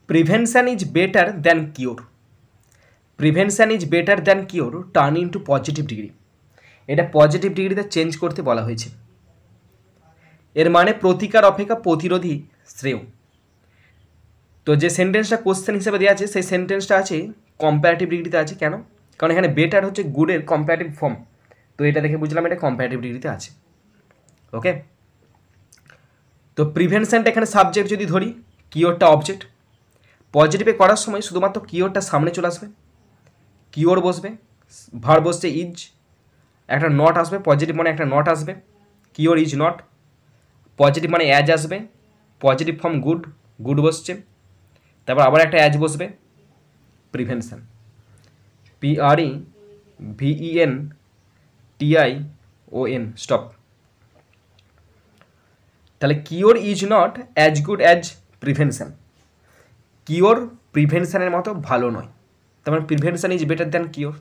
Prevention is better than cure. Prevention is better than cure turn into positive degree. এটা positive ডিগ্রিতে change করতে বলা হয়েছে। এর মানে প্রতিকার অপেক্ষা প্রতিরোধী শ্রেয়। তো যে সেন্টেন্সটা কোশ্চেন হিসেবে দেওয়া আছে সেই সেন্টেন্সটা আছে কম্পারেটিভ ডিগ্রিতে আছে। কেন? কারণ এখানে বেটার হচ্ছে গুডের কম্পারেটিভ ফর্ম। তো এটা দেখে বুঝলাম এটা কম্পারেটিভ ডিগ্রিতে আছে। ওকে, তো প্রিভেনশনটা এখানে সাবজেক্ট যদি ধরি, কিওরটা অবজেক্ট। পজিটিভে করার সময় শুধুমাত্র কিওরটা সামনে চলে আসবে, কিওর বসবে, ভার্ব বসছে ইজ, একটা নট আসবে, পজিটিভ মানে একটা নট আসবে, কিওর ইজ নট। পজিটিভ মানে অ্যাজ আসবে, পজিটিভ ফর্ম গুড, গুড বসছে, তারপর আবার একটা অ্যাজ বসবে, প্রিভেনশন, PREVENTION, স্টপ। তাহলে cure is not as good as prevention. Cure প্রিভেনশনের মতো ভালো নয়, তার মানে prevention is better than cure.